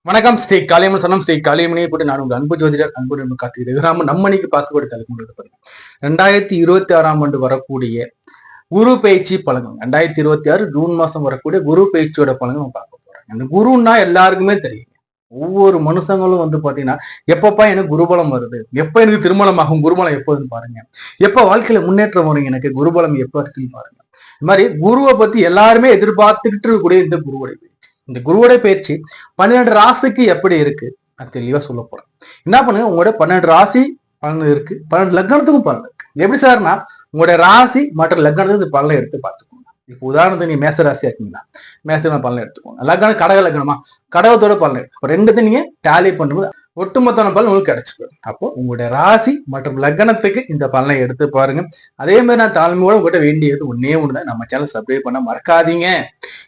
வணக்கம். ஸ்ரீ காளியம்மன் சனம் ஸ்ரீ காளியம்மனையை போட்டு நான் உங்கள் அன்பு ஜோதிடர் அன்பு காத்துக்கிறேன். நம்ம இன்னைக்கு பார்க்கக்கூடிய தலைமுறை 2026 வரக்கூடிய குரு பயிற்சி பலன்கள். 2026 ஜூன் மாசம் வரக்கூடிய குரு பயிற்சியோட பலன்கள் நம்ம பார்க்க போறோம். அந்த குருன்னா எல்லாருக்குமே தெரியும். ஒவ்வொரு மனுஷங்களும் பாத்தீங்கன்னா எப்பப்பா எனக்கு குருபலம் வருது, எப்ப எனக்கு திருமணம் ஆகும், குருபலம் எப்போதுன்னு பாருங்க, எப்ப வாழ்க்கையில முன்னேற்றம் வரும், எனக்கு குருபலம் எப்ப இருக்குன்னு பாருங்க. இந்த மாதிரி குருவை பத்தி எல்லாருமே எதிர்பார்த்துக்கிட்டு இருக்கக்கூடிய இந்த குருவுடைய இந்த குருவோட பயிற்சி 12 ராசிக்கு எப்படி இருக்கு நான் தெளிவா சொல்ல போறேன். என்ன பண்ணுங்க, உங்களோட 12 ராசி பலன் இருக்கு, 12 லக்னத்துக்கும் பலன் இருக்கு. எப்படி சார்னா உங்களுடைய ராசி மற்ற லக்னத்துக்கு பலனை எடுத்து பார்த்துக்கோங்க. இப்போ உதாரணத்துக்கு நீங்க மேச ராசியா இருக்கீங்களா, மேச பலனை எடுத்துக்கோங்க. லக்னம் கடக லக்னமா, கடகத்தோட பலன் எடுத்து ரெண்டுத்தையும் நீங்க டேலி பண்ணும்போது ஒட்டுமொத்தமான பலன் உங்களுக்கு கிடைச்சிடும். அப்போ உங்களுடைய ராசி மற்றும் லக்னத்துக்கு இந்த பலனை எடுத்து பாருங்க. அதே மாதிரி நான் தாழ்மையோட உங்கள்கிட்ட வேண்டியது ஒன்னே ஒண்ணுதான், நம்ம சேனல் சப்ஸ்கிரைப் பண்ண மறக்காதீங்க.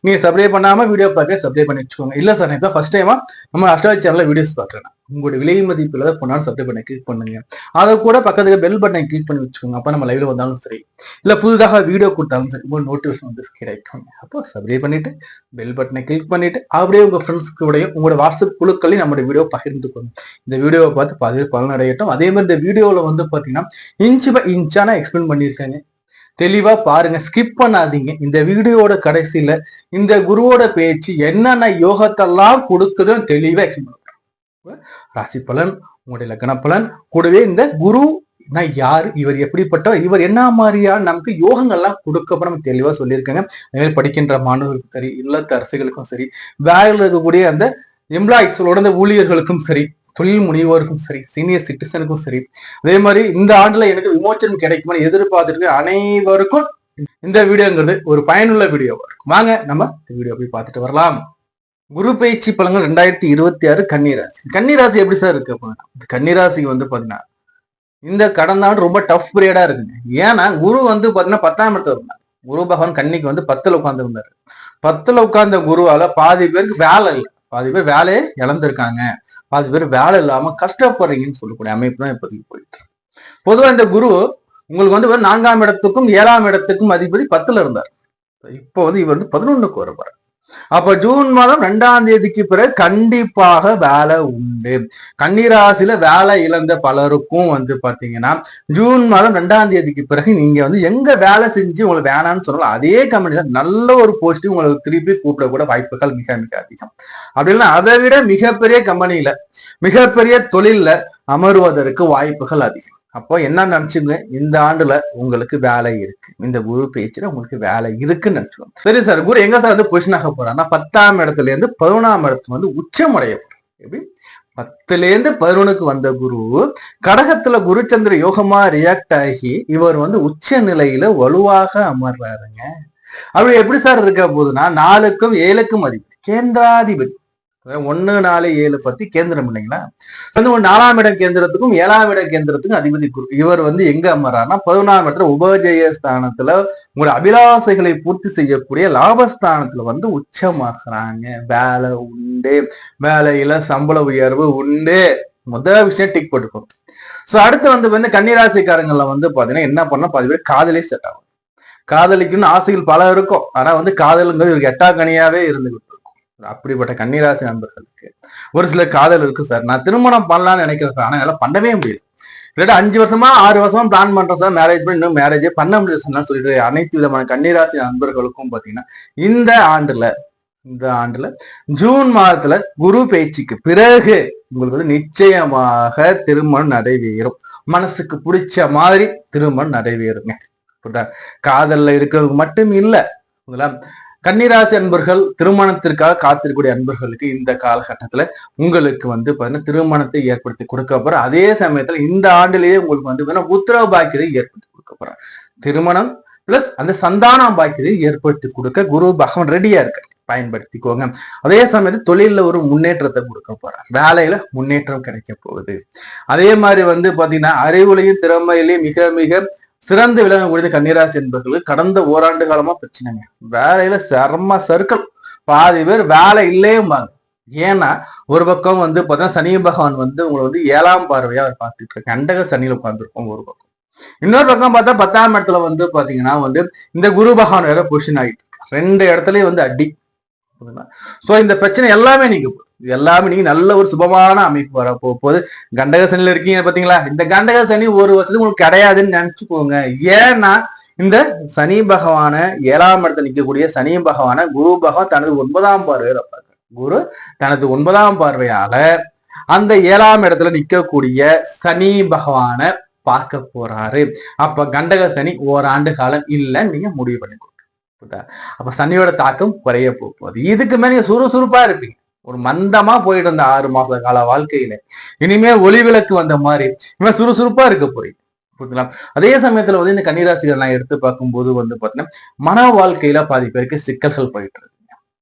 நீங்க சப்ஸ்கிரைப் பண்ணாம வீடியோ பார்க்க சப்ஸ்கிரைப் பண்ணி வச்சுக்கோங்க. இல்ல சார் நான் ஃபர்ஸ்ட் டைமா நம்ம அஸ்ட்ராலஜி சேனல்ல வீடியோஸ் பாக்குறேன், உங்களுடைய விலை மதிப்புல பொண்ணாலும் சப்ஸ்கிரைப் பண்ண கிளிக் பண்ணுங்க. அதை கூட பக்கத்துல பெல் பட்டனை கிளிக் பண்ணி வச்சுக்கோங்க. அப்ப நம்ம லைவ்ல வந்தாலும் சரி, இல்ல புதுதாக வீடியோ கொடுத்தாலும் சரி, உங்களுக்கு நோட்டிபிகேஷன் வந்து கிடைக்கும். அப்போ சப்ஸ்கிரைப் பண்ணிட்டு பெல் பட்டனை கிளிக் பண்ணிட்டு அப்படியே உங்க ஃப்ரெண்ட்ஸ்க்கு கூடயும் உங்களோட வாட்ஸ்அப் குழுக்களையும் நம்மளுடைய வீடியோ பகிர்ந்துக்கோங்க. இந்த வீடியோவை பார்த்து பாதி பலன் அடையட்டும். அதே மாதிரி இந்த வீடியோல பாத்தீங்கன்னா இன்ச் பை இன்ச்சா நான் எக்ஸ்பிளைன் பண்ணியிருக்காங்க, தெளிவா பாருங்க, ஸ்கிப் பண்ணாதீங்க. இந்த வீடியோட கடைசியில இந்த குருவோட பேச்சு என்னென்ன யோகத்தெல்லாம் கொடுக்குதுன்னு தெளிவா எக்ஸ்பிளைன் பண்ணுறேன். ராசி பலன், உங்களுடைய லக்ன பலன், கூடவே இந்த குரு யாரு, இவர் எப்படிப்பட்டவர், இவர் என்ன மாதிரியான நமக்கு யோகங்கள்லாம் கொடுக்க நம்ம தெளிவா சொல்லியிருக்காங்க. அதே மாதிரி படிக்கின்ற மாணவர்களுக்கும் சரி, இல்லத்த அரசுகளுக்கும் சரி, வேலையில் இருக்கக்கூடிய அந்த எம்ப்ளாயிஸோட அந்த ஊழியர்களுக்கும் சரி, தொழில் முனைவோருக்கும் சரி, சீனியர் சிட்டிசனுக்கும் சரி, அதே மாதிரி இந்த ஆண்டுல எனக்கு விமோச்சனம் கிடைக்குமான்னு எதிர்பார்த்துட்டு அனைவருக்கும் இந்த வீடியோங்கிறது ஒரு பயனுள்ள வீடியோவா இருக்கும். வாங்க நம்ம இந்த வீடியோ போய் பார்த்துட்டு வரலாம். குரு பயிற்சி பலன்கள் 2026 கன்னிராசி. கன்னிராசி எப்படி சார் இருக்கு? கன்னிராசிக்கு பாத்தீங்கன்னா இந்த கடந்த ஆண்டு ரொம்ப டஃப் பீரியடா இருக்குங்க. ஏன்னா குரு பாத்தீங்கன்னா 10ஆம் இடத்துல இருந்தார். குரு பகவான் கன்னிக்கு 10ல உட்கார்ந்து இருந்தாரு. 10ல உட்கார்ந்த குருவால பாதி பேருக்கு வேலை இல்லை, பாதி பேர் வேலையை இழந்திருக்காங்க, பாதி பேர் வேலை இல்லாம கஷ்டப்படுறீங்கன்னு சொல்லக்கூடிய அமைப்பு தான் இப்போதைக்கு போயிட்டு. பொதுவா இந்த குரு உங்களுக்கு 4ஆம் இடத்துக்கும் 7ஆம் இடத்துக்கும் அதிபதி 10ல இருந்தார். இப்போ இவர் 11க்கு வருவார். அப்ப ஜூன் மாதம் 2ஆம் தேதிக்கு பிறகு கண்டிப்பாக வேலை உண்டு. கன்னிராசியில வேலை இழந்த பலருக்கும் பாத்தீங்கன்னா ஜூன் மாதம் 2ஆம் தேதிக்கு பிறகு நீங்க எங்க வேலை செஞ்சு உங்களுக்கு வேணாம்னு சொல்லலாம், அதே கம்பெனில நல்ல ஒரு போஸ்டிங் உங்களுக்கு திருப்பி கூப்பிடக்கூட வாய்ப்புகள் மிக மிக அதிகம். அப்படின்னா அதை விட மிகப்பெரிய கம்பெனியில மிகப்பெரிய தொழில்ல அமருவதற்கு வாய்ப்புகள் அதிகம். அப்போ என்ன நினைச்சுங்க, இந்த ஆண்டுல உங்களுக்கு வேலை இருக்கு, இந்த குரு பேச்சுல உங்களுக்கு வேலை இருக்குன்னு நினைச்சுக்கோங்க. சரி சார், குரு எங்க சார் பொசிஷன் ஆக போறாருன்னா 10ஆம் இடத்துல இருந்து 11ஆம் இடத்துல உச்சமடைய போறாரு. எப்படி 10ல இருந்து 11க்கு வந்த குரு கடகத்துல குருச்சந்திர யோகமா ரியாக்ட் ஆகி இவர் உச்ச நிலையில வலுவாக அமர்றாருங்க. அப்படி எப்படி சார் இருக்க போகுதுன்னா 4க்கும் 7க்கும் அதிபதி கேந்திராதிபதி, 1 4 7 10 கேந்திரம் இல்லைங்களா, 4ஆம் இடம் கேந்திரத்துக்கும் 7ஆம் இடம் கேந்திரத்துக்கும் அதிபதி குரு. இவர் எங்க அமர்றாருன்னா 11ஆம் இடத்துல உபஜய ஸ்தானத்துல உங்களுடைய அபிலாசைகளை பூர்த்தி செய்யக்கூடிய லாபஸ்தானத்துல உச்சமாகறாங்க. வேலை உண்டு, வேலையில சம்பள உயர்வு உண்டு. முதல் விஷயம் டிக் போட்டுக்கோங்க. சோ அடுத்து கன்னிராசிக்காரங்கள்ல பாத்தீங்கன்னா என்ன பண்ணா பாதி பேர் காதலே செட் ஆகும். காதலிக்குன்னு ஆசைகள் பல இருக்கும், ஆனா காதலுங்கிறது ஒரு எட்டாக்கனியாவே இருந்துகிட்டு. அப்படிப்பட்ட கன்னிராசி நண்பர்களுக்கு ஒரு சில காதல் இருக்கு சார், நான் திருமணம் பண்ணலாம்னு நினைக்கிறேன் சார், ஆனா என்னால பண்ணவே முடியாது, இல்லாட்டா 5 வருஷமா 6 வருஷமா பிளான் பண்றேன் சார், மேரேஜ் பண்ணி இன்னும் மேரேஜே பண்ண முடியாது சொல்லிட்டு அனைத்து விதமான கன்னிராசி நண்பர்களுக்கும் பாத்தீங்கன்னா இந்த ஆண்டுல ஜூன் மாதத்துல குரு பேச்சுக்கு பிறகு உங்களுக்கு நிச்சயமாக திருமணம் நடைபெறும். மனசுக்கு பிடிச்ச மாதிரி திருமணம் நடைபெறுங்க. காதல்ல இருக்கிறது மட்டும் இல்ல, கன்னிராசி அன்பர்கள் திருமணத்திற்காக காத்திருக்கக்கூடிய அன்பர்களுக்கு இந்த காலகட்டத்துல உங்களுக்கு பாத்தீங்கன்னா திருமணத்தை ஏற்படுத்தி கொடுக்க போற. அதே சமயத்துல இந்த ஆண்டிலேயே உங்களுக்கு உத்தரவு பாக்கியத்தை ஏற்படுத்தி கொடுக்க போறார். திருமணம் பிளஸ் அந்த சந்தான பாக்கியத்தை ஏற்படுத்தி கொடுக்க குரு பகவான் ரெடியா இருக்கு, பயன்படுத்திக்கோங்க. அதே சமயத்துல தொழில ஒரு முன்னேற்றத்தை கொடுக்க போறார், வேலையில முன்னேற்றம் கிடைக்க போகுது. அதே மாதிரி பாத்தீங்கன்னா அறிவுலையும் திறமையிலையும் மிக மிக சிறந்து விளங்கக்கூடிய கன்னிராசி என்பவர்களுக்கு கடந்த ஓராண்டு காலமா பிரச்சனைங்க, வேலையில செம்ம சர்க்கிள், பாதி பேர் வேலை இல்லையும்பாங்க. ஏன்னா ஒரு பக்கம் பார்த்தீங்கன்னா சனி பகவான் உங்களை 7ஆம் பார்வையா பார்த்துட்டு இருக்கு, கண்டக சனியில உட்கார்ந்துருக்கோம் ஒரு பக்கம். இன்னொரு பக்கம் பார்த்தா 10ஆம் இடத்துல பாத்தீங்கன்னா இந்த குரு பகவான் வேற பொசிஷன் ஆகிட்டு இருக்கு. 2 இடத்துலயும் அடி. சோ இந்த பிரச்சனை எல்லாமே நீங்க எல்லாமே நீங்க நல்ல ஒரு சுபமான அமைப்பு வர போகுது. கண்டக சனியில இருக்கீங்க பாத்தீங்களா, இந்த கண்டக சனி ஒரு வருஷத்துக்கு உங்களுக்கு கிடையாதுன்னு நினைச்சுக்கோங்க. ஏன்னா இந்த சனி பகவான 7ஆம் இடத்துல நிற்கக்கூடிய சனி பகவான குரு பகவான் தனது 9ஆம் பார்வையில பார்க்க, குரு தனது 9ஆம் பார்வையால அந்த 7ஆம் இடத்துல நிற்கக்கூடிய சனி பகவான பார்க்க போறாரு. அப்ப கண்டக சனி ஓராண்டு காலம் இல்லைன்னு நீங்க முடிவு பண்ணிக்கோ. அப்ப சனியோட தாக்கம் குறைய போகுது. இதுக்கு மேல நீங்க சுறுசுறுப்பா இருப்பீங்க. ஒரு மந்தமா போயிட்டு இருந்த 6 மாச கால வாழ்க்கையில இனிமே ஒளி விளக்கு வந்த மாதிரி இனிமே சுறுசுறுப்பா இருக்க போறீங்க. புரியுதுங்களா? அதே சமயத்துல வந்து இந்த கன்னிராசிகள் நான் எடுத்து பார்க்கும்போது வந்து பாத்தீங்கன்னா மன வாழ்க்கையில பாதி பேருக்கு சிக்கல்கள் போயிட்டு இருக்கு.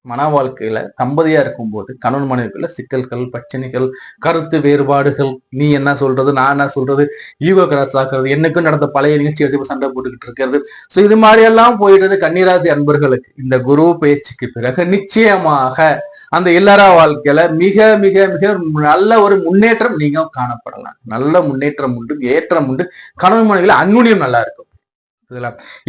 மன வாழ்க்கையில தம்பதியா இருக்கும்போது கணவன் மனைவிக்குள்ள சிக்கல்கள், பிரச்சனைகள், கருத்து வேறுபாடுகள், நீ என்ன சொல்றது நான் என்ன சொல்றது, ஈகோ கிராஸ் ஆக்குறது, என்னைக்கும் நடந்த பழைய நிகழ்ச்சி எடுத்து சண்டை போட்டுக்கிட்டு இருக்கிறது. சோ இது மாதிரி எல்லாம் போயிட்டு கன்னிராசி அன்பர்களுக்கு இந்த குரு பேச்சுக்கு பிறகு நிச்சயமாக அந்த இல்லற வாழ்க்கையில மிக மிக மிக நல்ல ஒரு முன்னேற்றம் நீங்க காணப்படலாம். நல்ல முன்னேற்றம் உண்டு, ஏற்றம் உண்டு. கணவன் மனைவியில அன்னுனியம் நல்லா இருக்கும்.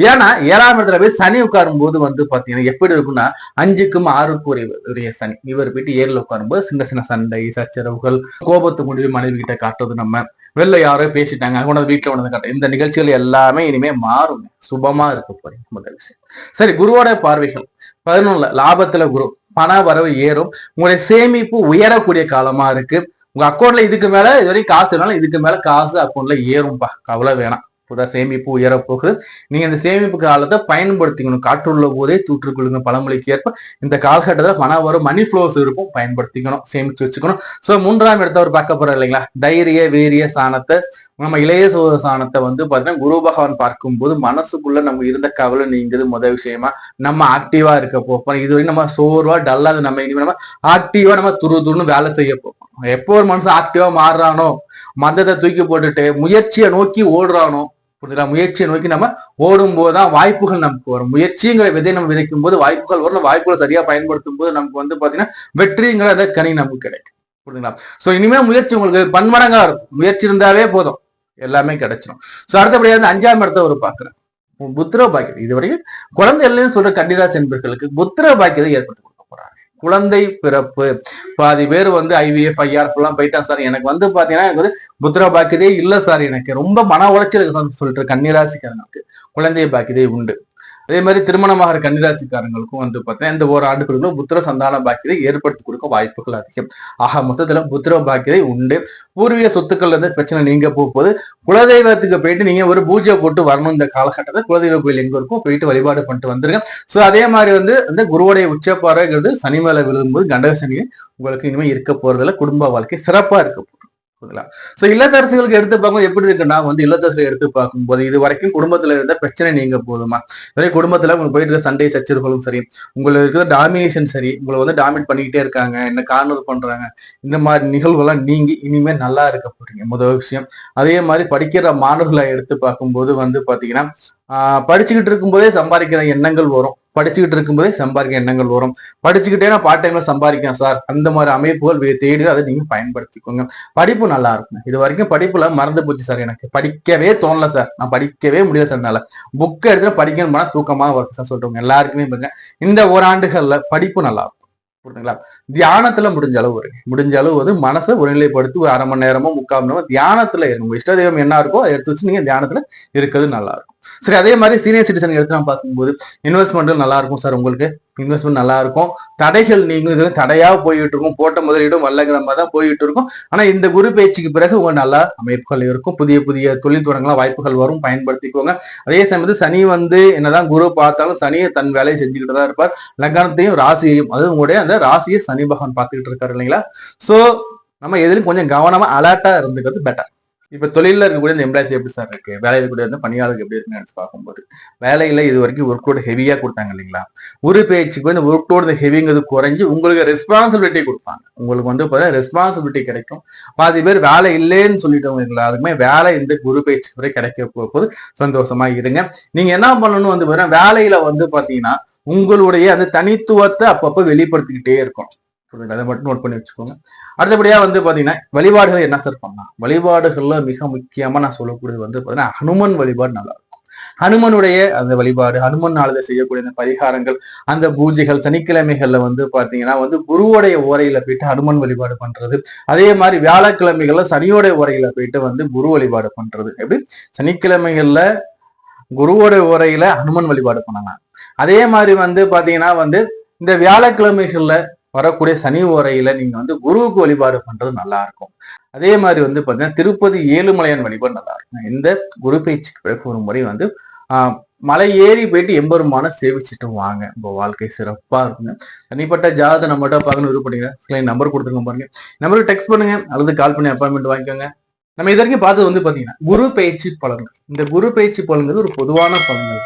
ஏன்னா 7ஆம் இடத்துல போய் சனி உட்காரும் போது வந்து பாத்தீங்கன்னா எப்படி இருக்கும்னா 5க்கும் 6க்கும் உரிய சனி இவர் போயிட்டு 7ல உட்காரும்போது சின்ன சின்ன சண்டை, சச்சரவுகள், கோபத்து முடிவு மனைவி கிட்ட காட்டுறது, நம்ம வெளில யாரோ பேசிட்டாங்க கொண்டாந்து வீட்டுல கொண்டாந்து காட்டுறது, இந்த நிகழ்ச்சிகள் எல்லாமே இனிமே மாறும். சுபமா இருக்க போறீங்க. முதல் விஷயம். சரி, குருவோட பார்வைகள் 11ல லாபத்துல குரு, பண வரவு ஏறும், உங்களுடைய சேமிப்பு உயரக்கூடிய காலமா இருக்கு. உங்க அக்கௌண்ட்ல இதுக்கு மேல இதுவரைக்கும் காசு இருந்தாலும் இதுக்கு மேல காசு அக்கௌண்ட்ல ஏறும்பா, கவலை வேணாம். சேமிப்பு உயரப்போகுது. நீங்க இந்த சேமிப்பு காலத்தை பயன்படுத்திக்கணும். காற்றுள்ள போதே தூற்றுக்கொள்ளுங்க பழமொழிக்கு ஏற்ப இந்த காலகட்டத்தில் பணம் வரும், மணி ஃப்ளோஸ் இருக்கும், பயன்படுத்திக்கணும், சேமிச்சு வச்சுக்கணும். சோ 3ஆம் இடத்த அவர் பார்க்க போறாரு இல்லைங்களா, தைரிய வீரிய சாணத்தை, நம்ம இளைய சோத சாணத்தை வந்து பாத்தீங்கன்னா குரு பகவான் பார்க்கும்போது மனசுக்குள்ள நம்ம இருந்த கவலை நீங்குது. முதல் விஷயமா நம்ம ஆக்டிவா இருக்க போறோம். இதுவரைக்கும் நம்ம சோர்வா டல்லா நம்ம இனிமே நம்ம ஆக்டிவா நம்ம துருன்னு வேலை செய்ய போறோம். எப்போ ஒரு மனுஷன் ஆக்டிவா மாறுறானோ, மந்தத்தை தூக்கி போட்டுட்டு முயற்சியை நோக்கி ஓடுறானோ, புரியுதுங்களா, முயற்சியை நோக்கி நம்ம ஓடும் போதுதான் வாய்ப்புகள் நமக்கு வரும். முயற்சிங்கிற விதை நம்ம விதைக்கும் போது வாய்ப்புகள் வரும். வாய்ப்புகளை சரியா பயன்படுத்தும் போது நமக்கு வந்து பாத்தீங்கன்னா வெற்றிங்கிற அந்த கனி நமக்கு கிடைக்கும். புரியுதுங்களா? சோ இனிமே முயற்சி உங்களுக்கு பன்மடங்கா இருக்கும். முயற்சி இருந்தாவே போதும், எல்லாமே கிடைச்சிடும். சோ அடுத்தபடியா வந்து 5ஆம் இடத்தை ஒரு பாக்குறேன், புத்திர பாக்கியம். இதுவரைக்கும் குழந்தை இல்லைன்னு சொல்ற கன்னிராசி என்பர்களுக்கு புத்திர பாக்கியத்தை ஏற்படுத்தி கொடுக்க போறாங்க. குழந்தை பிறப்பு, பாதி பேர் வந்து IVF IRF எல்லாம் போயிட்டா சார், எனக்கு வந்து பாத்தீங்கன்னா எனக்கு வந்து புத்திர பாக்கியதே இல்ல சார், எனக்கு ரொம்ப மன உளைச்சல் சொல்லிட்டு கன்னிராசிக்காரங்களுக்கு குழந்தை பாக்கியதே உண்டு. அதே மாதிரி திருமணமாகிற கன்னிராசிக்காரங்களுக்கும் வந்து பார்த்தீங்கன்னா இந்த ஒரு ஆண்டுகளுக்குள்ள புத்திர சந்தான பாக்கியதை ஏற்படுத்தி கொடுக்க வாய்ப்புகள் அதிகம். ஆக மொத்தத்துல புத்திர பாக்கியதை உண்டு. பூர்வீக சொத்துக்கள் இருந்து பிரச்சனை நீங்க போகும்போது குலதெய்வத்துக்கு போயிட்டு நீங்க ஒரு பூஜை போட்டு வரணும். இந்த காலகட்டத்தில் குலதெய்வ கோயில் எங்க இருக்கும் போயிட்டு வழிபாடு பண்ணிட்டு வந்துருங்க. சோ அதே மாதிரி வந்து இந்த குருவுடைய உச்சப்பாறைங்கிறது சனி மேல விழும்போது கண்டக சனி உங்களுக்கு இனிமே இருக்க போறதுல குடும்ப வாழ்க்கை சிறப்பா இருக்க போகுது. சோ இல்லத்தரசிகளுக்கு எடுத்து பார்க்கும்போது எப்படி இருக்குன்னா வந்து இல்லத்தரசிகளை எடுத்து பார்க்கும்போது இது வரைக்கும் குடும்பத்துல இருந்த பிரச்சனை நீங்க போதுமா, அதே குடும்பத்துல உங்களுக்கு போயிட்டு இருக்க சண்டை சச்சரவுகளும் சரி, உங்களுக்கு இருக்கிற டாமினேஷன் சரி, உங்களை வந்து டாமினேட் பண்ணிக்கிட்டே இருக்காங்க, என்ன கார்னர் பண்றாங்க, இந்த மாதிரி நிகழ்வுகள்லாம் நீங்கி இனிமே நல்லா இருக்க போறீங்க. முதல் விஷயம். அதே மாதிரி படிக்கிற மாணவர்களை எடுத்து பார்க்கும்போது வந்து பாத்தீங்கன்னா படிச்சுக்கிட்டு இருக்கும்போதே சம்பாதிக்கிற எண்ணங்கள் வரும், படிச்சுக்கிட்டு இருக்கும்போதே சம்பாதிக்க எண்ணங்கள் வரும், படிச்சுக்கிட்டே நான் பார்ட் டைம்ல சம்பாதிக்கேன் சார், அந்த மாதிரி அமைப்புகள் தேடி அதை நீங்க பயன்படுத்திக்கோங்க. படிப்பு நல்லா இருக்கும். இது வரைக்கும் படிப்புல மறந்து போச்சு சார், எனக்கு படிக்கவே தோணல சார், நான் படிக்கவே முடியல சார், என்னால புக்கை எடுத்து படிக்கணும் போனா தூக்கமா வருது சார் சொல்றவங்க எல்லாருக்குமே பாருங்க இந்த ஓராண்டுகள்ல படிப்பு நல்லா இருக்கும். புரியுதுங்களா? தியானத்துல முடிஞ்ச அளவு வந்து மனசை ஒருநிலைப்படுத்தி ஒரு 1/2 மணி நேரமோ 3/4 மணி நேரமோ தியானத்துல இருக்கும். உங்க இஷ்ட தெய்வம் என்ன இருக்கோ அதை எடுத்து வச்சு நீங்க தியானத்துல இருக்கிறது நல்லா இருக்கும். சரி, அதே மாதிரி சீனியர் சிட்டிசன் எடுத்து நான் பார்க்கும்போது இன்வெஸ்ட்மெண்ட் நல்லா இருக்கும் சார், உங்களுக்கு இன்வெஸ்ட்மெண்ட் நல்லா இருக்கும், தடைகள் நீங்க இது தடையா போயிட்டு இருக்கும், போட்ட முதலீடும் வல்லங்கிற மாதிரி தான் போயிட்டு இருக்கும். ஆனா இந்த குரு பேச்சுக்கு பிறகு உங்க நல்ல அமைப்புகள் இருக்கும், புதிய புதிய தொழில் தொடங்கலாம், வாய்ப்புகள் வரும், பயன்படுத்திக்கோங்க. அதே சமயத்தில் சனி வந்து என்னதான் குரு பார்த்தாலும் சனியை தன் வேலையை செஞ்சுக்கிட்டு தான் இருப்பார். லக்னத்தையும் ராசியையும், அதாவது உங்களுடைய அந்த ராசியை சனி பகவான் பார்த்துக்கிட்டு இருக்காரு இல்லைங்களா. சோ நம்ம எதிலும் கொஞ்சம் கவனமா அலர்ட்டா இருந்துக்கிறது பெட்டர். இப்ப தொழில இருக்கக்கூடிய இந்த எம்ப்ளாய்ஸ் எப்படி சார் இருக்கு, வேலையில கூட இருந்த பணியாளருக்கு எப்படி இருக்குன்னு நினைச்சு பார்க்கும்போது வேலையில இது வரைக்கும் ஒர்க்கோட ஹெவியா கொடுத்தாங்க இல்லைங்களா, ஒரு பேச்சுக்கு இந்த ஒர்க்கோட ஹெவிங்கிறது குறைஞ்சு உங்களுக்கு ரெஸ்பான்சிபிலிட்டி கொடுப்பாங்க. உங்களுக்கு வந்து ரெஸ்பான்சிபிலிட்டி கிடைக்கும். பாதி பேர் வேலை இல்லைன்னு சொல்லிட்டவங்க எல்லாருக்குமே வேலை இந்த குரு பேச்சு வரை கிடைக்க போகுது. சந்தோஷமா இருங்க. நீங்க என்ன பண்ணணும் வந்து வேலையில வந்து பாத்தீங்கன்னா உங்களுடைய அந்த தனித்துவத்தை அப்பப்ப வெளிப்படுத்திக்கிட்டே இருக்கும். அதை மட்டும் நோட் பண்ணி வச்சுக்கோங்க. அடுத்தபடியா வந்து பாத்தீங்கன்னா வழிபாடுகள் என்ன சார் பண்ணலாம், வழிபாடுகள்ல மிக முக்கியமா நான் சொல்லக்கூடியது வந்து பாத்தீங்கன்னா ஹனுமன் வழிபாடு நல்லா இருக்கும். ஹனுமனுடைய அந்த வழிபாடு, ஹனுமன் நாளில் செய்யக்கூடிய அந்த பரிகாரங்கள், அந்த பூஜைகள், சனிக்கிழமைகள்ல வந்து பாத்தீங்கன்னா வந்து குருவோடைய ஓரையில போயிட்டு ஹனுமன் வழிபாடு பண்றது. அதே மாதிரி வியாழக்கிழமைகள்ல சனியோடைய ஓரையில போயிட்டு வந்து குரு வழிபாடு பண்றது. எப்படி சனிக்கிழமைகள்ல குருவோட ஓரையில ஹனுமன் வழிபாடு பண்ணலாம். அதே மாதிரி வந்து பாத்தீங்கன்னா வந்து இந்த வியாழக்கிழமைகள்ல வரக்கூடிய சனி ஓரையில நீங்க வந்து குருவுக்கு வழிபாடு பண்றது நல்லா இருக்கும். அதே மாதிரி வந்து பாத்தீங்கன்னா திருப்பதி ஏழுமலையான் வழிபாடு நல்லா இருக்கும். இந்த குரு பயிற்சிக்கு பிறகு ஒரு முறை வந்து மலை ஏறி போயிட்டு எம்பெருமான சேவிச்சுட்டு வாங்க. உங்க வாழ்க்கை சிறப்பா இருக்குங்க. தனிப்பட்ட ஜாதகத்தை நம்மகிட்ட பார்க்கணும் விருப்பப்படுங்க, நம்பர் கொடுத்துருங்க பாருங்க. நம்பருக்கு டெக்ஸ்ட் பண்ணுங்க அல்லது கால் பண்ணி அப்பாயின்மெண்ட் வாங்கிக்கோங்க. நம்ம இது வரைக்கும் பார்த்தது வந்து பாத்தீங்கன்னா குரு பயிற்சி பலன்கள். இந்த குரு பயிற்சி பலன்கள் ஒரு பொதுவான பலன்கள்.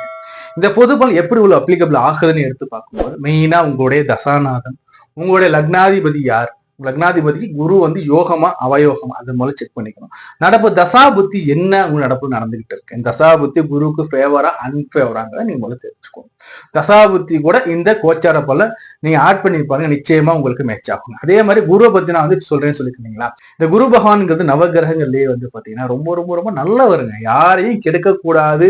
இந்த பொது பலன் எப்படி உள்ள அப்ளிகபிள் ஆகுதுன்னு எடுத்து பார்க்கும்போது மெயினா உங்களுடைய தசாநாதன், உங்களுடைய லக்னாதிபதி யார், லக்னாதிபதி குரு வந்து யோகமா அவயோகமா அது மூலம் செக் பண்ணிக்கணும். நடப்பு தசா புத்தி என்ன உங்க நடப்பு நடந்துகிட்டு இருக்கு, தசா புத்தி குருவுக்கு ஃபேவரா அன்பேவராங்கிறத நீங்க முதல்ல தெரிஞ்சுக்கணும். தசா புத்தி கூட இந்த கோச்சார பல நீங்க ஆட் பண்ணிருப்பாங்க, நிச்சயமா உங்களுக்கு மேட்ச் ஆகும். அதே மாதிரி குருவை பத்தி நான் வந்து சொல்றேன்னு சொல்லிருக்கீங்களா, இந்த குரு பகவான்ங்கிறது நவகிரகங்கள்லயே வந்து பாத்தீங்கன்னா ரொம்ப ரொம்ப ரொம்ப நல்லவருங்க. யாரையும் கெடுக்க கூடாது,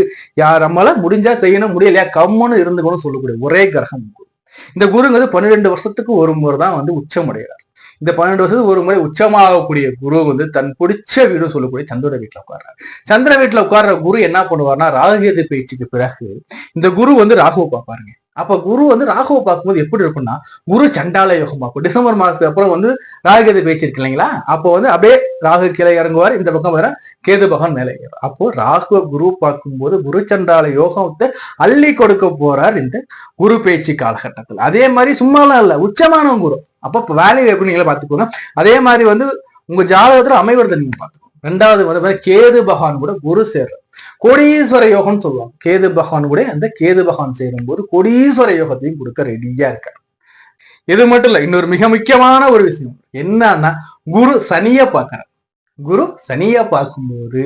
நம்மளால முடிஞ்சா செய்யணும், முடியலையா கம்முன்னு இருந்துக்கணும் சொல்லக்கூடிய ஒரே கிரகம் குரு. இந்த குருங்கிறது 12 வருஷத்துக்கு ஒரு முறை தான் வந்து உச்சம் அடைகிறார். இந்த 12 வருஷத்துக்கு ஒரு முறை உச்சமாகக்கூடிய குரு வந்து தன் பிடிச்ச வீடு சொல்லக்கூடிய சந்திர வீட்டுல உட்கார்றாரு. சந்திர வீட்டுல உட்கார்ற குரு என்ன பண்ணுவார்னா ராகுகேது பயிற்சிக்கு பிறகு இந்த குரு வந்து ராகுவை பார்ப்பாருங்க. அப்ப குரு வந்து ராகுவை பார்க்கும்போது எப்படி இருக்கும்னா குரு சண்டால யோகம் பார்க்கும். டிசம்பர் மாசத்துக்கு அப்புறம் வந்து ராகுகேது பயிற்சி இருக்கு இல்லைங்களா, அப்போ வந்து அப்படியே ராகு கீழே இறங்குவார், இந்த பக்கம் வர கேது பகவான் மேலே ஏறும். அப்போ ராகுவ குரு பார்க்கும்போது குரு சண்டால யோகத்தை அள்ளி கொடுக்க போறார் இந்த குரு பயிற்சி காலகட்டத்தில். அதே மாதிரி சும்மாலாம் இல்ல, உச்சமான குரு. அப்ப வேல்யூ எப்படி நீங்களே பார்த்துக்கோங்க. அதே மாதிரி வந்து உங்க ஜாதகத்துல அமைவதை நீங்க பார்த்துக்கோங்க. ரெண்டாவது வந்து கேது பகவான் கூட குரு சேர்ற கோடீஸ்வர யோகம்னு சொல்லுவாங்க. கேது பகவான் கூட அந்த கேது பகவான் சேரும் போது கோடீஸ்வர யோகத்தையும் கொடுக்க ரெடியா இருக்காரு. இது மட்டும் இல்ல, இன்னொரு மிக முக்கியமான ஒரு விஷயம் என்னன்னா குரு சனிய பார்க்கிறார். குரு சனியா பார்க்கும்போது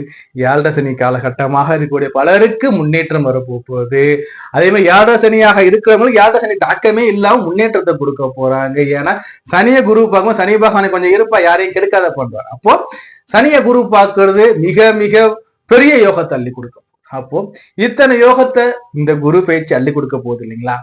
7 சனி காலகட்டமாக இருக்கக்கூடிய பலருக்கு முன்னேற்றம் வரப்போகுது. அதே மாதிரி 7 சனியாக இருக்கிறவங்களுக்கு 7 சனி தாக்கமே இல்லாம முன்னேற்றத்தை கொடுக்க போறாங்க. ஏன்னா சனிய குரு பார்க்கும்போது சனி பகவானை கொஞ்சம் இருப்பா, யாரையும் கெடுக்காத பண்றாரு. அப்போ சனிய குரு பார்க்கறது மிக மிக பெரிய யோகத்தை அள்ளி கொடுக்கும். அப்போ இத்தனை யோகத்தை இந்த குரு பயிற்சி அள்ளி கொடுக்க போகுது இல்லைங்களா.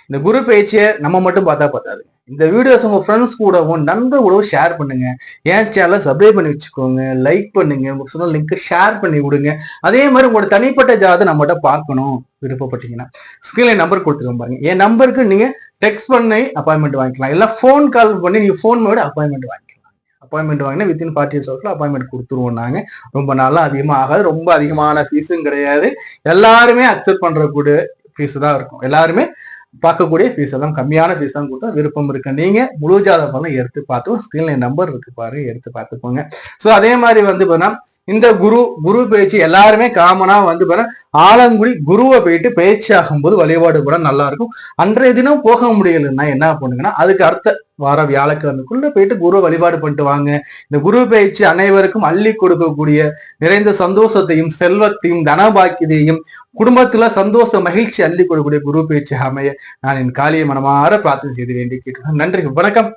இந்த குரு பயிற்சியை நம்ம மட்டும் பார்த்தா பார்த்தாது, இந்த வீடியோஸ் உங்க ஃப்ரெண்ட்ஸ் கூடவும் நண்பர் கூடவும் ஷேர் பண்ணுங்க. என் சேனலை சப்ஸ்கிரைப் பண்ணி வச்சுக்கோங்க, லைக் பண்ணுங்க, உங்க சொன்ன லிங்க் ஷேர் பண்ணி விடுங்க. அதே மாதிரி உங்களோட தனிப்பட்ட ஜாதகத்தை நம்மகிட்ட பார்க்கணும் விருப்பப்பட்டீங்கன்னா ஸ்கிரீன்ல நம்பர் கொடுத்துருக்கோம் பாருங்க. என் நம்பருக்கு நீங்க டெக்ஸ்ட் பண்ணி அப்பாயின்மெண்ட் வாங்கிக்கலாம், இல்ல போன் கால் பண்ணி நீங்க போன் மேட அப்பாயின்மெண்ட் வாங்கிக்கலாம். அப்பாயின்மெண்ட் வாங்கினா வித்தின் 48 ஹவர்ஸ்ல அப்பாயின்மெண்ட் கொடுத்துருவோம். நாங்க ரொம்ப நாளா அதிகமாக ஆகாது, ரொம்ப அதிகமான ஃபீஸும் கிடையாது, எல்லாருமே அக்செப்ட் பண்றக்கூடிய ஃபீஸ் தான் இருக்கும். எல்லாருமே பார்க்கக்கூடிய ஃபீஸ் எல்லாம் கம்மியான ஃபீஸ் தான் கொடுத்தா விருப்பம் இருக்கு. நீங்க முழு ஜாதகம் எடுத்து பார்த்து ஸ்கிரீன்ல நம்பர் இருக்கு பாருங்க, எடுத்து பார்த்துக்கோங்க. ஸோ அதே மாதிரி வந்து பார்த்தா இந்த குரு பயிற்சி எல்லாருமே காமனா வந்து ஆலங்குடி குருவை போயிட்டு பயிற்சி ஆகும்போது வழிபாடு கூட நல்லா இருக்கும். அன்றைய தினம் போக முடியலன்னா என்ன பண்ணுங்கன்னா அதுக்கு அடுத்த வார வியாழக்கிழமைக்குள்ள போயிட்டு குரு வழிபாடு பண்ணிட்டு வாங்க. இந்த குரு பயிற்சி அனைவருக்கும் அள்ளி கொடுக்கக்கூடிய நிறைந்த சந்தோஷத்தையும் செல்வத்தையும் தனபாக்கியத்தையும் குடும்பத்துல சந்தோஷ மகிழ்ச்சி அள்ளி கொடுக்கக்கூடிய குரு பயிற்சி அமைய நான் என் காளியை மனமாற பிரார்த்தனை செய்து வேண்டி கேட்டுக்கிறேன். நன்றி, வணக்கம்.